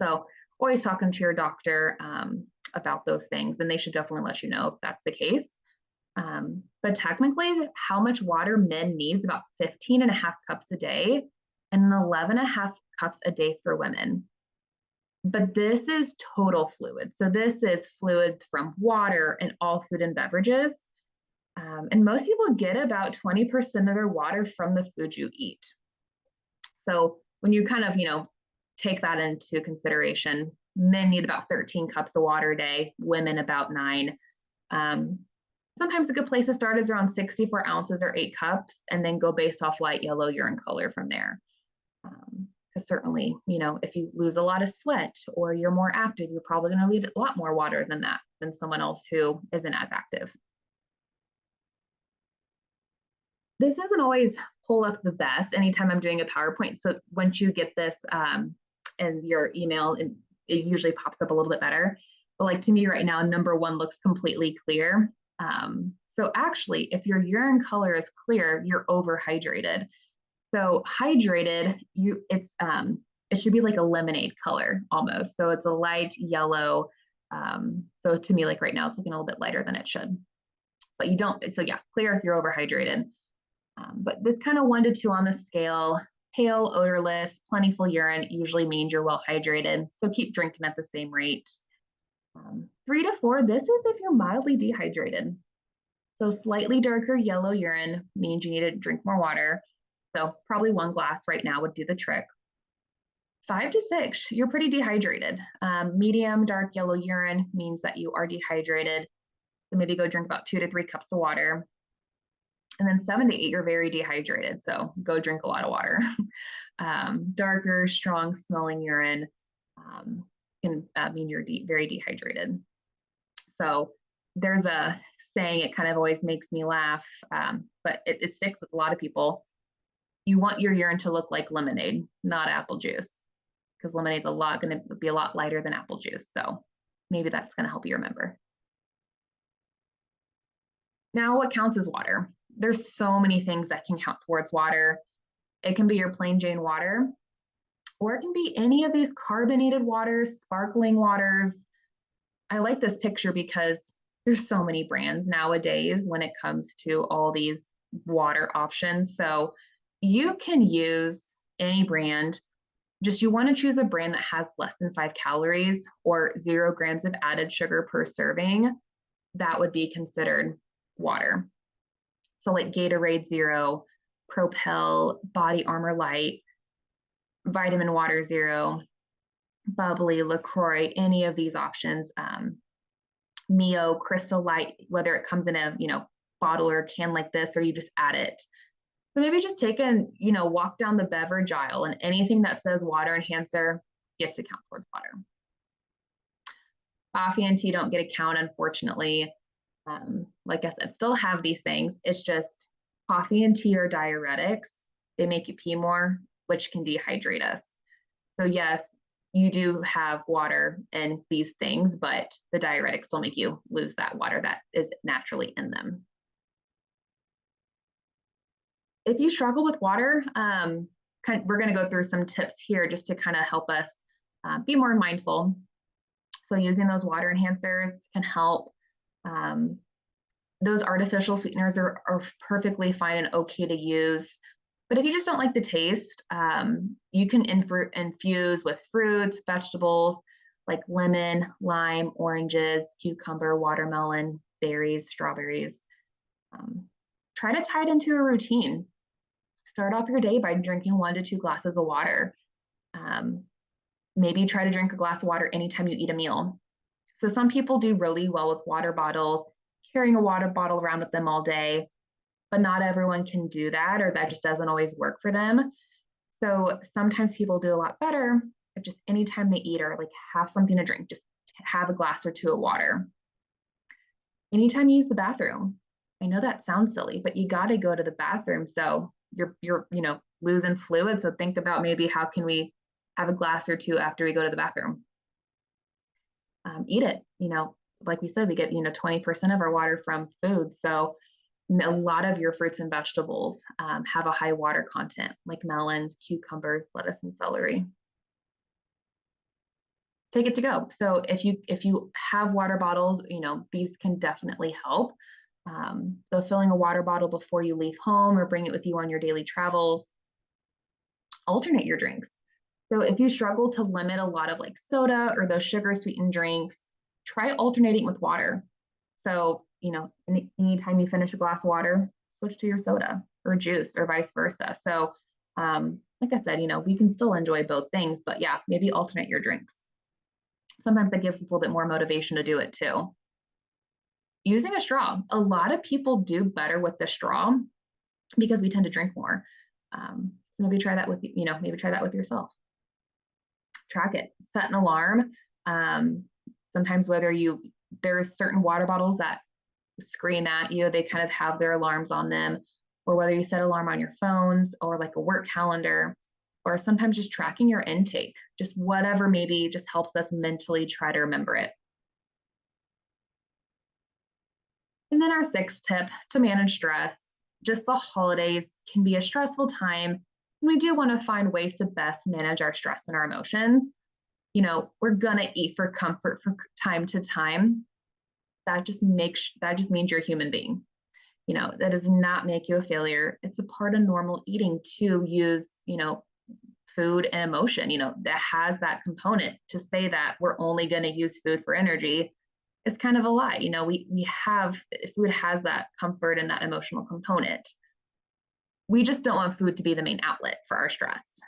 So always talking to your doctor about those things, and they should definitely let you know if that's the case. But technically, how much water men needs about 15.5 cups a day and 11.5 cups a day for women. But this is total fluid. So this is fluid from water and all food and beverages. And most people get about 20% of their water from the food you eat. So when you kind of, take that into consideration, men need about 13 cups of water a day, women about 9. Sometimes a good place to start is around 64 ounces or 8 cups, and then go based off light yellow urine color from there. Because certainly, if you lose a lot of sweat or you're more active, you're probably going to need a lot more water than that, than someone else who isn't as active. This doesn't always pull up the best anytime I'm doing a PowerPoint. So once you get this in your email, it usually pops up a little bit better. But like to me right now, number 1 looks completely clear. So actually, if your urine color is clear, you're overhydrated. So hydrated, it should be like a lemonade color almost. So it's a light yellow. So to me, like right now, it's looking a little bit lighter than it should. But you don't, so yeah, clear, you're overhydrated. But this kind of 1 to 2 on the scale, pale, odorless, plentiful urine usually means you're well hydrated. So keep drinking at the same rate. 3 to 4, this is if you're mildly dehydrated. So slightly darker yellow urine means you need to drink more water. So probably 1 glass right now would do the trick. 5 to 6, you're pretty dehydrated. Medium dark yellow urine means that you are dehydrated. So maybe go drink about 2 to 3 cups of water. And then 7 to 8, you're very dehydrated. So go drink a lot of water. Darker, strong smelling urine can mean you're very dehydrated. So there's a saying, it kind of always makes me laugh, but it sticks with a lot of people. You want your urine to look like lemonade, not apple juice, because lemonade's going to be a lot lighter than apple juice. So maybe that's going to help you remember. Now, what counts as water? There's so many things that can count towards water. It can be your plain Jane water, or it can be any of these carbonated waters, sparkling waters. I like this picture because there's so many brands nowadays when it comes to all these water options. So you can use any brand. Just you want to choose a brand that has less than 5 calories or 0 grams of added sugar per serving. That would be considered water. So like Gatorade Zero, Propel, Body Armor Light, Vitamin Water Zero, Bubbly, LaCroix, any of these options, Mio, Crystal Light, whether it comes in a bottle or a can like this, or you just add it. So maybe just take and walk down the beverage aisle, and anything that says water enhancer gets to count towards water. Coffee and tea don't get a count, unfortunately. Like I said, still have these things. It's just coffee and tea are diuretics. They make you pee more, which can dehydrate us. So yes, you do have water in these things, but the diuretics still make you lose that water that is naturally in them. If you struggle with water, we're going to go through some tips here just to kind of help us be more mindful. So using those water enhancers can help. Those artificial sweeteners are perfectly fine and okay to use. But if you just don't like the taste, you can infuse with fruits, vegetables like lemon, lime, oranges, cucumber, watermelon, berries, strawberries. Try to tie it into a routine. Start off your day by drinking 1 to 2 glasses of water. Maybe try to drink a glass of water anytime you eat a meal. So some people do really well with water bottles, carrying a water bottle around with them all day, but not everyone can do that, or that just doesn't always work for them. So sometimes people do a lot better if just anytime they eat or like have something to drink, just have a glass or 2 of water. Anytime you use the bathroom, I know that sounds silly, but you got to go to the bathroom. So you're losing fluid. So think about maybe how can we have a glass or 2 after we go to the bathroom. Eat it. Like we said, we get 20% of our water from food. So a lot of your fruits and vegetables have a high water content, like melons, cucumbers, lettuce, and celery. Take it to go. So if you have water bottles, these can definitely help. So filling a water bottle before you leave home or bring it with you on your daily travels. Alternate your drinks. So if you struggle to limit a lot of like soda or those sugar sweetened drinks, try alternating with water. So, anytime you finish a glass of water, switch to your soda or juice or vice versa. So, like I said, we can still enjoy both things, but yeah, maybe alternate your drinks. Sometimes that gives us a little bit more motivation to do it too. Using a straw. A lot of people do better with the straw because we tend to drink more. So maybe try that with, yourself. Track it, set an alarm. Sometimes there's certain water bottles that scream at you, they kind of have their alarms on them, or whether you set alarm on your phones or like a work calendar, or sometimes just tracking your intake, just whatever maybe just helps us mentally try to remember it. And then our 6th tip to manage stress, just the holidays can be a stressful time. We do want to find ways to best manage our stress and our emotions. We're gonna eat for comfort for time to time. That just means you're a human being. That does not make you a failure. It's a part of normal eating to use, food and emotion, that has that component. To say that we're only going to use food for energy is kind of a lie. Food has that comfort and that emotional component. We just don't want food to be the main outlet for our stress.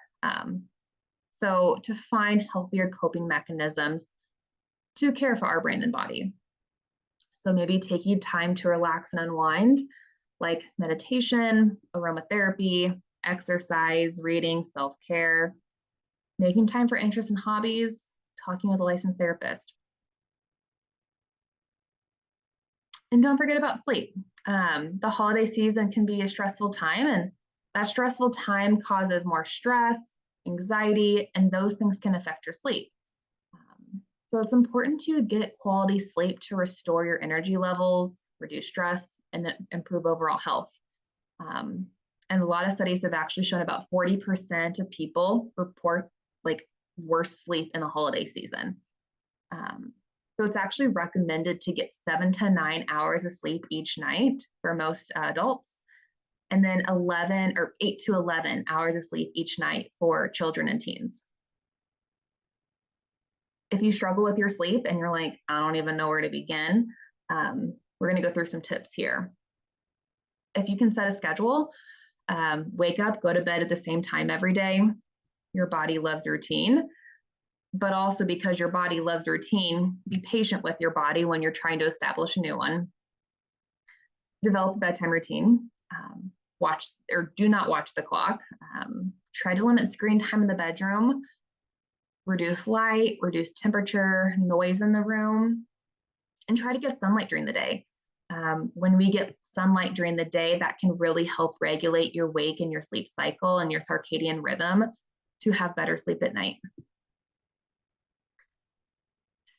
So to find healthier coping mechanisms to care for our brain and body. So maybe taking time to relax and unwind, like meditation, aromatherapy, exercise, reading, self-care, making time for interests and hobbies, talking with a licensed therapist. And don't forget about sleep. The holiday season can be a stressful time, and that stressful time causes more stress, anxiety, and those things can affect your sleep. So it's important to get quality sleep to restore your energy levels, reduce stress, and improve overall health. And a lot of studies have actually shown about 40% of people report like worse sleep in the holiday season. So it's actually recommended to get 7 to 9 hours of sleep each night for most adults, and then 11 or 8 to 11 hours of sleep each night for children and teens. If you struggle with your sleep and you're like, I don't even know where to begin, we're going to go through some tips here. If you can set a schedule, wake up, go to bed at the same time every day. Your body loves routine, but also because your body loves routine, be patient with your body when you're trying to establish a new one. Develop a bedtime routine. Watch or do not watch the clock. Try to limit screen time in the bedroom. Reduce light, reduce temperature, noise in the room, and try to get sunlight during the day. When we get sunlight during the day, that can really help regulate your wake and your sleep cycle and your circadian rhythm to have better sleep at night.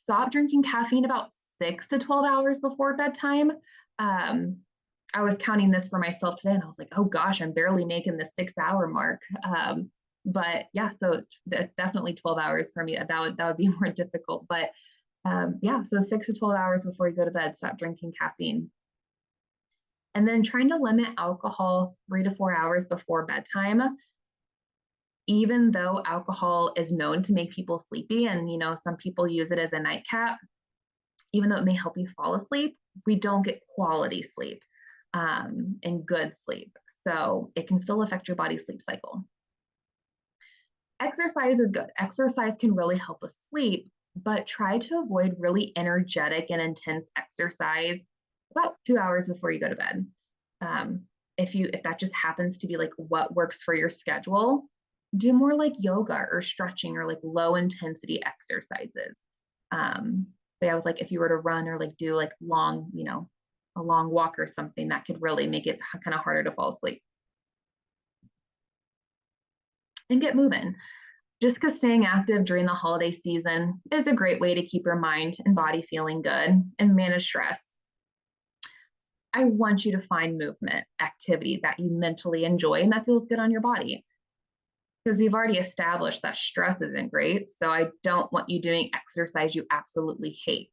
Stop drinking caffeine about 6 to 12 hours before bedtime. I was counting this for myself today and I was like, oh gosh, I'm barely making the 6-hour mark. But yeah, so definitely 12 hours for me. That would be more difficult. But yeah, so 6 to 12 hours before you go to bed, stop drinking caffeine. And then trying to limit alcohol 3 to 4 hours before bedtime. Even though alcohol is known to make people sleepy, and some people use it as a nightcap, even though it may help you fall asleep, we don't get quality sleep and good sleep. So it can still affect your body's sleep cycle. Exercise is good. Exercise can really help us sleep, but try to avoid really energetic and intense exercise about 2 hours before you go to bed. If that just happens to be like what works for your schedule, do more like yoga or stretching or like low intensity exercises. But yeah, with like if you were to run or like do like long, a long walk or something, that could really make it kind of harder to fall asleep. And get moving. Just because staying active during the holiday season is a great way to keep your mind and body feeling good and manage stress. I want you to find movement activity that you mentally enjoy and that feels good on your body. Because we've already established that stress isn't great. So I don't want you doing exercise you absolutely hate.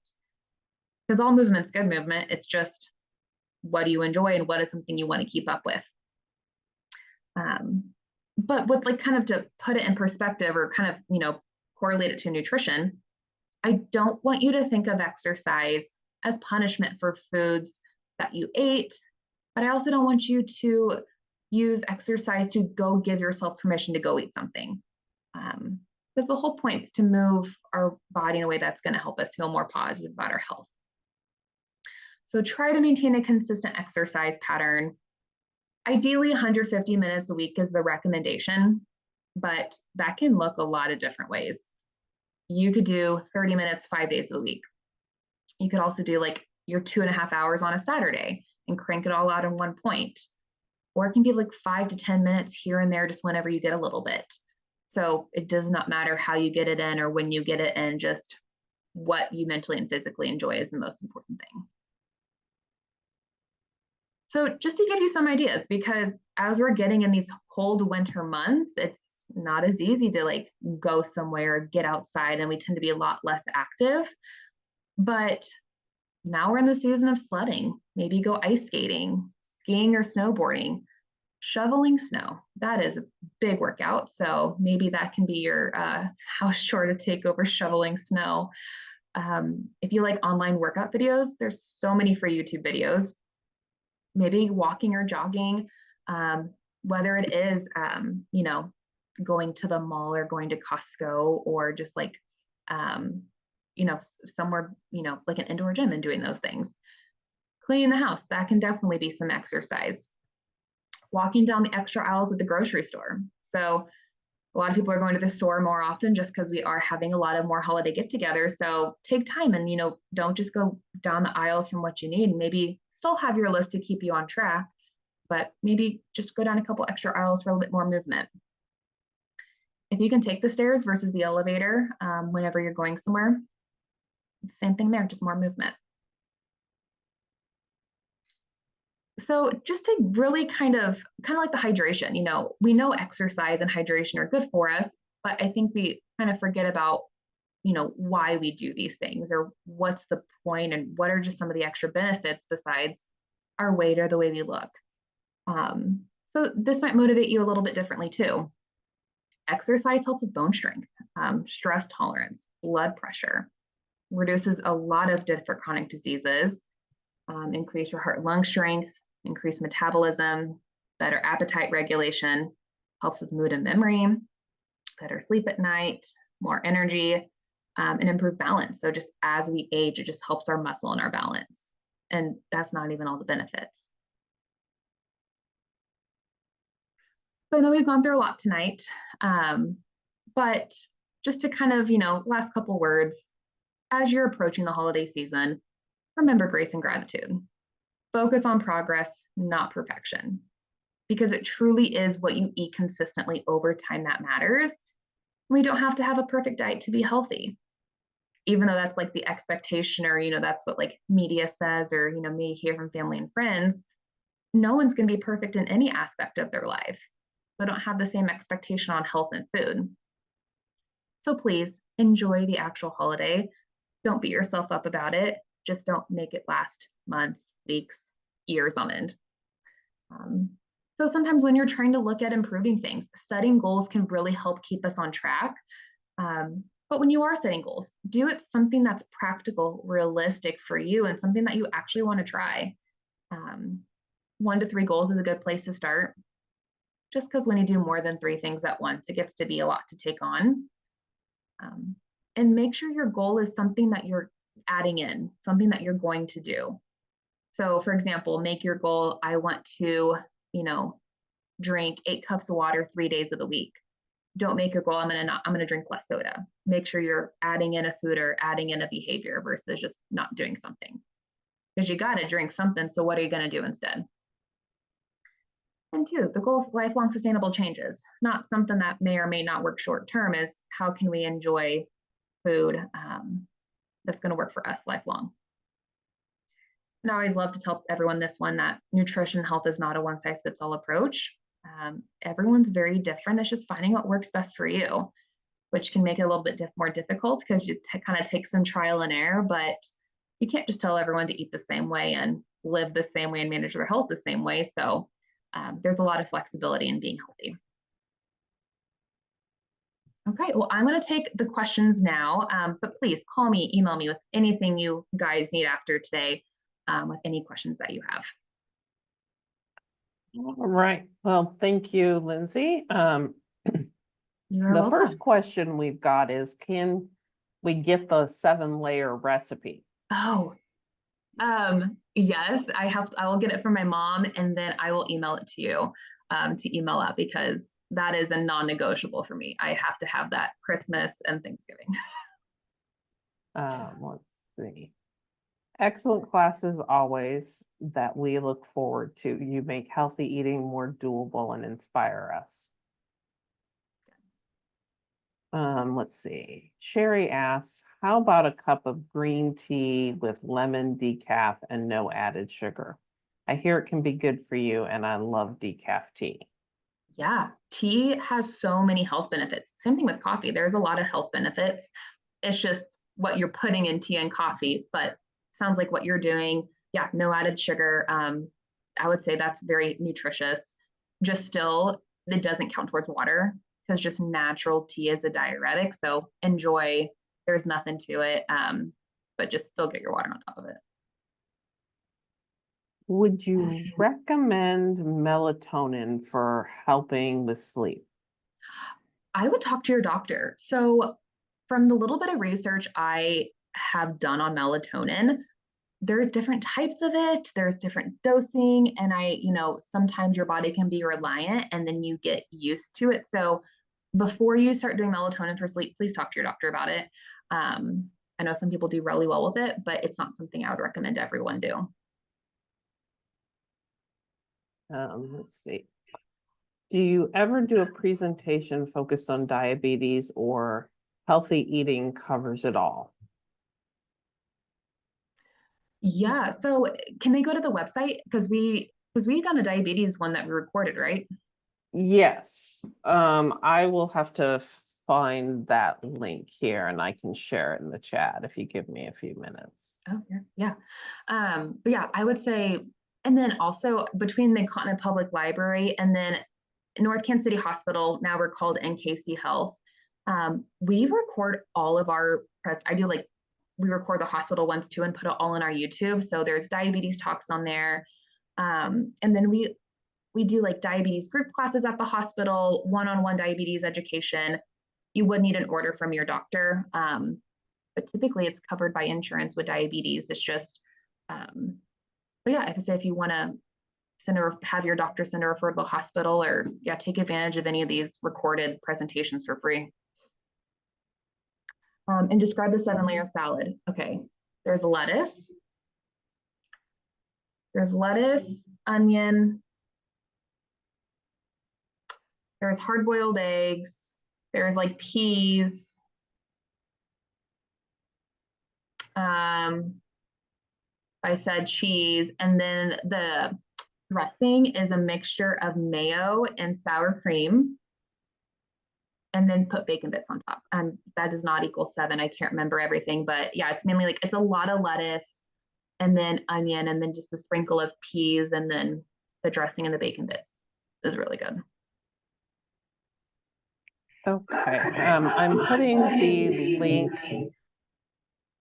Because all movement's good movement. It's just what do you enjoy and what is something you want to keep up with. But with like kind of to put it in perspective or kind of, correlate it to nutrition, I don't want you to think of exercise as punishment for foods that you ate, but I also don't want you to use exercise to go give yourself permission to go eat something. Because the whole point is to move our body in a way that's going to help us feel more positive about our health. So try to maintain a consistent exercise pattern. Ideally, 150 minutes a week is the recommendation, but that can look a lot of different ways. You could do 30 minutes 5 days a week. You could also do like your 2.5 hours on a Saturday and crank it all out in one point. Or it can be like 5 to 10 minutes here and there, just whenever you get a little bit. So it does not matter how you get it in or when you get it in, just what you mentally and physically enjoy is the most important thing. So just to give you some ideas, because as we're getting in these cold winter months, it's not as easy to like go somewhere, get outside, and we tend to be a lot less active. But now we're in the season of sledding. Maybe go ice skating, skiing or snowboarding, shoveling snow. That is a big workout. So maybe that can be your house chore to take over shoveling snow. If you like online workout videos, there's so many free YouTube videos. Maybe walking or jogging. whether it is, going to the mall or going to Costco or just like, somewhere, like an indoor gym and doing those things. Cleaning the house, that can definitely be some exercise. Walking down the extra aisles at the grocery store. So a lot of people are going to the store more often just because we are having a lot of more holiday get-togethers. So take time and, don't just go down the aisles from what you need. Maybe still have your list to keep you on track, but maybe just go down a couple extra aisles for a little bit more movement. If you can take the stairs versus the elevator whenever you're going somewhere, same thing there, just more movement. So just to really kind of like the hydration, we know exercise and hydration are good for us, but I think we kind of forget about, why we do these things or what's the point and what are just some of the extra benefits besides our weight or the way we look. So this might motivate you a little bit differently too. Exercise helps with bone strength, stress tolerance, blood pressure, reduces a lot of different chronic diseases, increase your heart lung strength, increase metabolism, better appetite regulation, helps with mood and memory, better sleep at night, more energy, and improved balance. So just as we age, it just helps our muscle and our balance. And that's not even all the benefits. So I know we've gone through a lot tonight, but just to kind of, last couple words, as you're approaching the holiday season, remember grace and gratitude. Focus on progress, not perfection, because it truly is what you eat consistently over time that matters. We don't have to have a perfect diet to be healthy, even though that's like the expectation or, that's what like media says or, may hear from family and friends. No one's going to be perfect in any aspect of their life. They don't have the same expectation on health and food. So please enjoy the actual holiday. Don't beat yourself up about it. Just don't make it last months, weeks, years on end. So sometimes when you're trying to look at improving things, setting goals can really help keep us on track. But when you are setting goals, do it something that's practical, realistic for you, and something that you actually want to try. 1 to 3 goals is a good place to start. Just because when you do more than 3 things at once, it gets to be a lot to take on. And make sure your goal is something that you're adding in, something that you're going to do. So for example, make your goal, I want to, drink 8 cups of water 3 days of the week. Don't make your goal, I'm going to drink less soda. Make sure you're adding in a food or adding in a behavior versus just not doing something. Because you got to drink something. So what are you going to do instead? And 2, the goal is lifelong sustainable changes, not something that may or may not work short term, is how can we enjoy food that's going to work for us lifelong. And I always love to tell everyone this one, that nutrition health is not a one size fits all approach. Everyone's very different. It's just finding what works best for you, which can make it a little bit more difficult because you kind of take some trial and error, but you can't just tell everyone to eat the same way and live the same way and manage their health the same way. So there's a lot of flexibility in being healthy. Okay, well, I'm going to take the questions now, but please call me, email me with anything you guys need after today, with any questions that you have. All right. Well, thank you, Lindsey. You're The welcome. first question we've got is, can we get the 7-layer recipe? Oh, yes, I will get it from my mom and then I will email it to you to email out, because that is a non-negotiable for me. I have to have that Christmas and Thanksgiving. Let's see. Excellent classes always that we look forward to. You make healthy eating more doable and inspire us. Let's see. Sherry asks, how about a cup of green tea with lemon decaf and no added sugar? I hear it can be good for you, and I love decaf tea. Yeah, tea has so many health benefits. Same thing with coffee. There's a lot of health benefits. It's just what you're putting in tea and coffee, but sounds like what you're doing, yeah, no added sugar. I would say that's very nutritious. Just still, it doesn't count towards water because just natural tea is a diuretic. So enjoy, there's nothing to it, but just still get your water on top of it. Would you recommend melatonin for helping with sleep? I would talk to your doctor. So, from the little bit of research I have done on melatonin, there's different types of it, there's different dosing, and sometimes your body can be reliant and then you get used to it. So, before you start doing melatonin for sleep, please talk to your doctor about it. I know some people do really well with it, but it's not something I would recommend everyone do. Let's see. Do you ever do a presentation focused on diabetes, or healthy eating covers it all? Yeah. So can they go to the website? Because we done a diabetes one that we recorded, right? Yes, I will have to find that link here and I can share it in the chat if you give me a few minutes. Oh, yeah. Yeah. But yeah, I would say, and then also between Mid-Continent Public Library and then North Kansas City Hospital, now we're called NKC Health. We record all of our press. We record the hospital ones too and put it all in our YouTube. So there's diabetes talks on there. And then we do like diabetes group classes at the hospital, one-on-one diabetes education. You would need an order from your doctor, but typically it's covered by insurance with diabetes. It's just, but yeah, if you want to have your doctor send a referral to the hospital, or yeah, take advantage of any of these recorded presentations for free. And describe the 7-layer salad. Okay, there's lettuce, onion, there's hard-boiled eggs, there's like peas. I said cheese, and then the dressing is a mixture of mayo and sour cream, and then put bacon bits on top. That does not equal 7. I can't remember everything, but yeah, it's mainly it's a lot of lettuce and then onion and then just a sprinkle of peas and then the dressing and the bacon bits. Is really good. Okay, I'm putting the link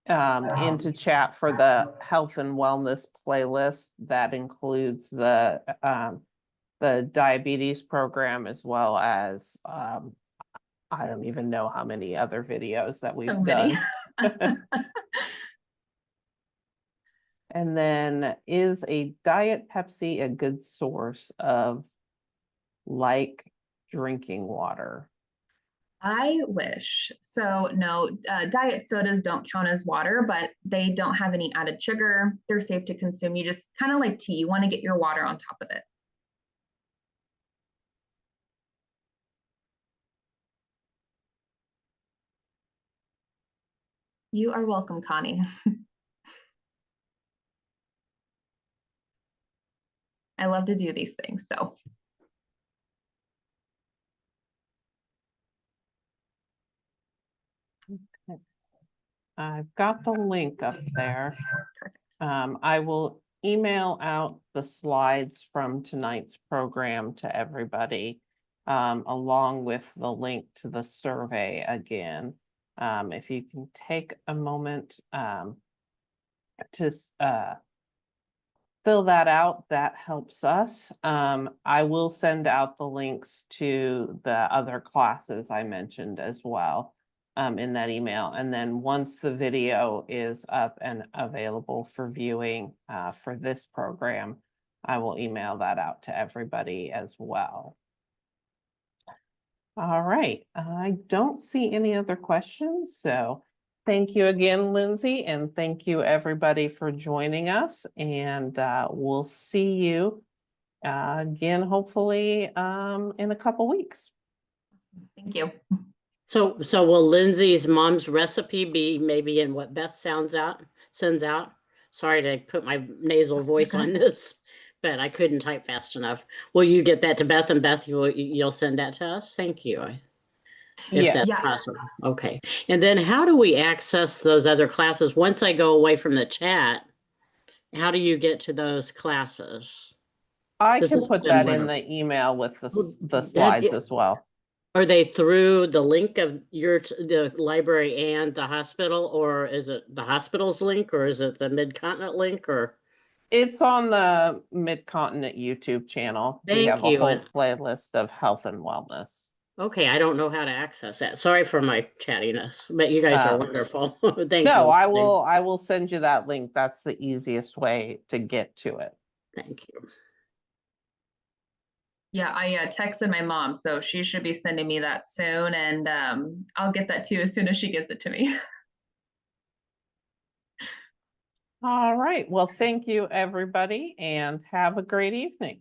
into chat for the health and wellness playlist that includes the diabetes program, as well as I don't even know how many other videos that we've done. And then, is a Diet Pepsi a good source of like drinking water? I wish. So no, diet sodas don't count as water, but they don't have any added sugar. They're safe to consume. You just kind of like tea. You want to get your water on top of it. You are welcome, Connie. I love to do these things, so. Okay. I've got the link up there. I will email out the slides from tonight's program to everybody, along with the link to the survey again. If you can take a moment to fill that out, that helps us. I will send out the links to the other classes I mentioned as well in that email. And then once the video is up and available for viewing for this program, I will email that out to everybody as well. All right, I don't see any other questions, so thank you again, Lindsey, and thank you everybody for joining us, and we'll see you again, hopefully in a couple weeks. Thank you. So will Lindsey's mom's recipe be maybe in what Beth sends out? Sorry to put my nasal voice on this, but I couldn't type fast enough. Will you get that to Beth, and Beth, you'll send that to us? Thank you. If that's possible. Okay. And then how do we access those other classes? Once I go away from the chat, how do you get to those classes? I can put that in the email with the slides as well. Are they through the link of the library and the hospital, or is it the hospital's link, or is it the Mid-Continent link, or It's on the Mid-Continent YouTube channel. We Thank have a you, whole and- playlist of health and wellness. Okay, I don't know how to access that. Sorry for my chattiness, but you guys are Um, wonderful. Thank No, you. I will send you that link. That's the easiest way to get to it. Thank you. Yeah, I texted my mom, so she should be sending me that soon, and I'll get that to you as soon as she gives it to me. All right. Well, thank you, everybody, and have a great evening.